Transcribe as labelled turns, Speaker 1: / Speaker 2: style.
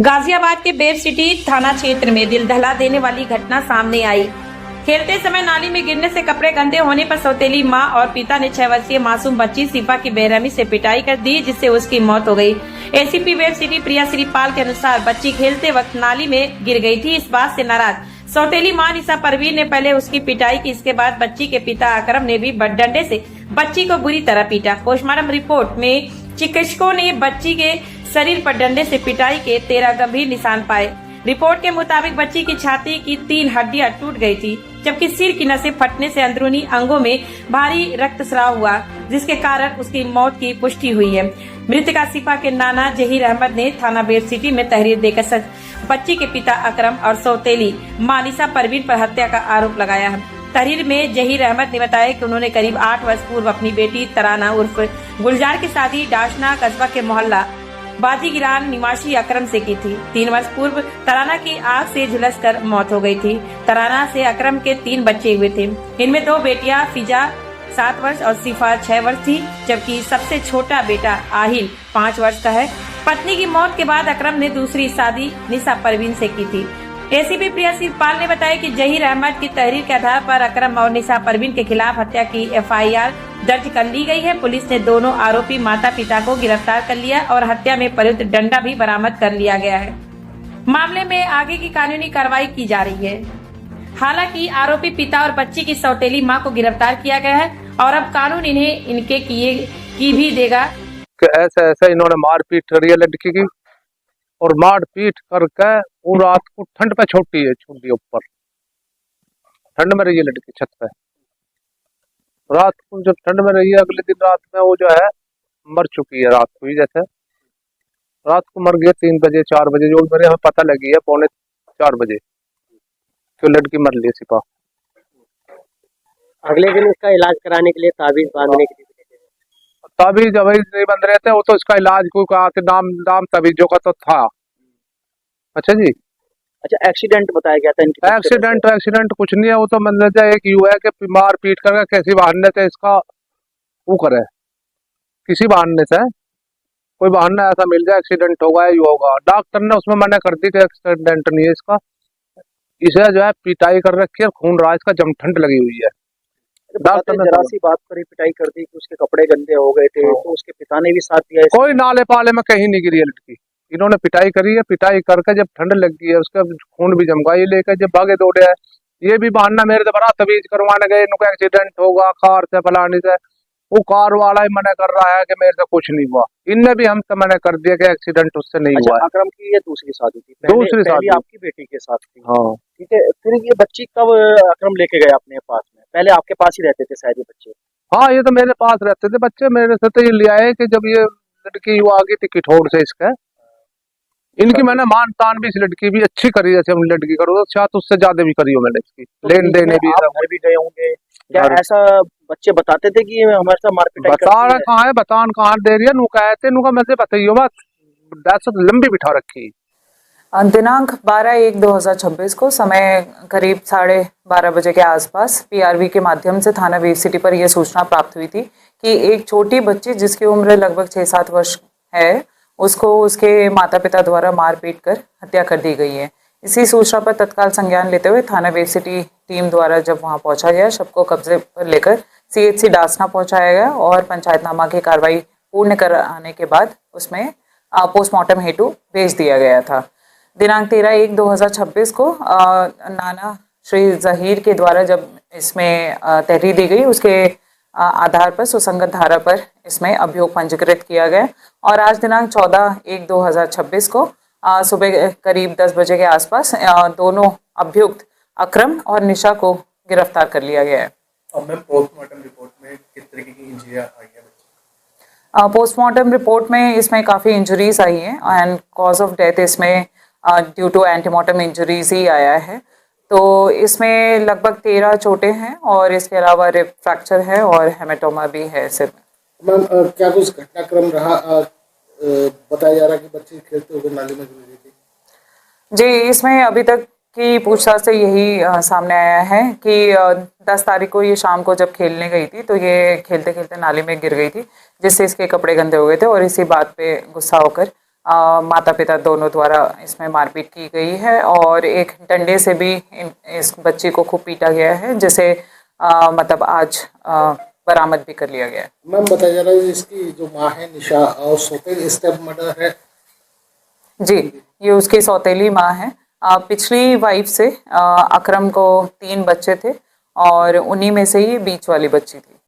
Speaker 1: गाजियाबाद के बेर सिटी थाना क्षेत्र में दिल दहला देने वाली घटना सामने आई। खेलते समय नाली में गिरने से कपड़े गंदे होने पर सौतेली मां और पिता ने 6 वर्षीय मासूम बच्ची शिफा की बेरहमी से पिटाई कर दी, जिससे उसकी मौत हो गई। एसीपी बेर सिटी प्रिया श्रीपाल के अनुसार बच्ची खेलते वक्त नाली में गिर गई थी। इस बात से नाराज सौतेली मां निशा परवीन ने पहले उसकी पिटाई की। इसके बाद बच्ची के पिता अकरम ने भी डंडे से बच्ची को बुरी तरह पीटा। पोस्टमार्टम रिपोर्ट में चिकित्सकों ने बच्ची के शरीर पर डंडे से पिटाई के 13 गंभीर निशान पाए। रिपोर्ट के मुताबिक बच्ची की छाती की 3 हड्डियां टूट गई थी, जबकि सिर की नसें फटने से अंदरूनी अंगों में भारी रक्तस्राव हुआ, जिसके कारण उसकी मौत की पुष्टि हुई है। मृतका शिफा के नाना जहीर अहमद ने थाना बेर सिटी में तहरीर देकर बच्ची के पिता अकरम और सौतेली मां निशा परवीन पर हत्या का आरोप लगाया है। तहरीर में जहीर अहमद ने बताया कि उन्होंने करीब 8 वर्ष पूर्व अपनी बेटी तराना उर्फ गुलजार की शादी डाशना कस्बा के मोहल्ला बाजीगिरान निवासी अकरम से की थी। 3 वर्ष पूर्व तराना की आग से झुलसकर मौत हो गई थी। तराना से अकरम के 3 बच्चे हुए थे। इनमें 2 बेटियां फिजा 7 वर्ष और शिफा 6 वर्ष थी, जबकि सबसे छोटा बेटा आहिल 5 वर्ष का है। पत्नी की मौत के बाद अकरम ने दूसरी शादी निशा परवीन से की थी। एसीपी प्रिया श्रीपाल ने बताया कि जहीर अहमद की तहरीर के आधार पर अकरम और निशा परवीन के खिलाफ हत्या की FIR दर्ज कर ली गई है। पुलिस ने दोनों आरोपी माता पिता को गिरफ्तार कर लिया और हत्या में प्रयुक्त डंडा भी बरामद कर लिया गया है। मामले में आगे की कानूनी कार्रवाई की जा रही है। हालांकि आरोपी पिता और बच्ची की सौतेली मां को गिरफ्तार किया गया है और अब कानून इन्हें इनके किए की भी देगा।
Speaker 2: ऐसा ऐसा इन्होंने मारपीट करी है लड़की की, और मारपीट करके वो रात को ठंड पे छोड़ दी ऊपर। ठंड में रही है लड़की छत पे। रात को जब ठंड में रही है, अगले दिन रात में वो जो है मर चुकी है। रात को ही जैसे रात को मर गए 3 बजे 4 बजे, जो मेरे हमें पता लगी है 3:45 बजे कि लड़की मर ली सिपा।
Speaker 3: अगले दिन उसका इलाज कराने के लिए ताबीज बांधने के लिए
Speaker 2: ताबीज अभी नहीं बंध रहे थे, वो तो इसका इलाज को कहा नाम ताबीजों का तो था। अच्छा जी,
Speaker 3: अच्छा एक्सीडेंट बताया गया था इनकी?
Speaker 2: एक्सीडेंट कुछ नहीं है, वो तो मतलब एक यू है कि मार पीट करके कैसी बहाने से इसका वो करे, किसी बहाने से कोई बहाना ऐसा मिल जाए एक्सीडेंट होगा यू होगा। डॉक्टर ने उसमें मना कर दी कि एक्सीडेंट नहीं है इसका। इसे जो है पिटाई कर रखी है, खून रहा, इसका जमठंड लगी हुई है।
Speaker 3: डॉक्टर ने जरा सी बात करी, पिटाई कर दी कि उसके कपड़े गंदे हो गए थे, तो उसके पिता ने भी साथ दिया।
Speaker 2: कोई नाले पाले में कहीं नहीं गिरी है लड़की, इन्होंने पिटाई करी है। पिटाई करके जब ठंड लग गई है, उसका खून भी जम गया। ये लेकर जब भागे दौड़े है, ये भी बहाना मेरे से बड़ा तवीज करवाने गए, इनको एक्सीडेंट होगा कार से फलाने से। वो कार वाला ही मना कर रहा है कि मेरे से कुछ नहीं हुआ। इनने भी हमसे मना कर दिया कि एक्सीडेंट उससे नहीं हुआ।
Speaker 3: अकरम की ये दूसरी शादी थी?
Speaker 2: दूसरी शादी
Speaker 3: आपकी बेटी के साथ थी?
Speaker 2: हाँ।
Speaker 3: ठीक है, फिर ये बच्ची कब अकरम लेके गए अपने पास में? पहले आपके पास ही रहते थे शायद ये बच्चे?
Speaker 2: हाँ, ये तो मेरे पास रहते थे बच्चे। मेरे से तो ये ले आए कि जब ये लड़की वो आ गई थी किठौर से इसका, इनकी मैंने मान तान भी इस लड़की भी अच्छी करी, जैसे हम लड़की करो तो शायद उससे ज्यादा भी करी हो मैंने इसकी। लेन देने भी
Speaker 3: घर भी गए होंगे क्या? ऐसा बच्चे बताते थे कि हमारे साथ मारपीट
Speaker 2: बता कहाँ है, बतान कहाँ दे रही है। नु कहते नुका मैं से बताइयो बात दहशत लंबी बिठा रखी।
Speaker 4: दिनांक 12/1/2026 को समय करीब 12:30 बजे के आसपास PRV के माध्यम से थाना बेर सिटी पर यह सूचना प्राप्त हुई थी कि एक छोटी बच्ची जिसकी उम्र लगभग 6-7 वर्ष है, उसको उसके माता पिता द्वारा मार पीट कर हत्या कर दी गई है। इसी सूचना पर तत्काल संज्ञान लेते हुए थाना बेर सिटी टीम द्वारा जब वहां पहुंचा गया, शव को कब्जे पर लेकर CHC डासना पहुंचाया गया और पंचायतनामा की कार्रवाई पूर्ण कराने के बाद उसमें पोस्टमार्टम हेतु भेज दिया गया था। दिनांक 13/1/2026 को नाना श्री जहीर के द्वारा जब इसमें तहरीर दी गई, उसके आधार पर सुसंगत धारा पर इसमें अभियोग पंजीकृत किया गया और आज दिनांक 14/1/2026 को सुबह करीब 10 बजे के आसपास दोनों अभियुक्त अकरम और निशा को गिरफ्तार कर लिया गया है।
Speaker 5: अब मैम पोस्टमार्टम रिपोर्ट में किस तरीके की इंजरियां आई है?
Speaker 4: पोस्टमार्टम रिपोर्ट में इसमें काफ़ी इंजरीज आई हैं एंड कॉज ऑफ डेथ इसमें ड्यू टू एंटीमॉर्टम इंजरीज ही आया है। तो इसमें लगभग 13 चोटें हैं और इसके अलावा रिब फ्रैक्चर है और हेमेटोमा भी है सिर में।
Speaker 5: मैम क्या कुछ घटनाक्रम रहा? बताया जा रहा कि बच्ची खेलते हुए नाली में गिर गई थी।
Speaker 4: जी, इसमें अभी तक की पूछताछ से यही सामने आया है कि 10 तारीख को ये शाम को जब खेलने गई थी तो ये खेलते खेलते नाली में गिर गई थी, जिससे इसके कपड़े गंदे हो गए थे और इसी बात पे गुस्सा होकर माता पिता दोनों द्वारा इसमें मारपीट की गई है और एक डंडे से भी इस बच्ची को खूब पीटा गया है, जिसे मतलब आज बरामद भी कर लिया गया है।
Speaker 5: मैम बताया जा रहा है इसकी जो माँ है निशा और सौतेली स्टेप मर्डर है।
Speaker 4: जी, ये उसकी सौतेली माँ है। पिछली वाइफ से अकरम को 3 बच्चे थे और उन्हीं में से ही बीच वाली बच्ची थी।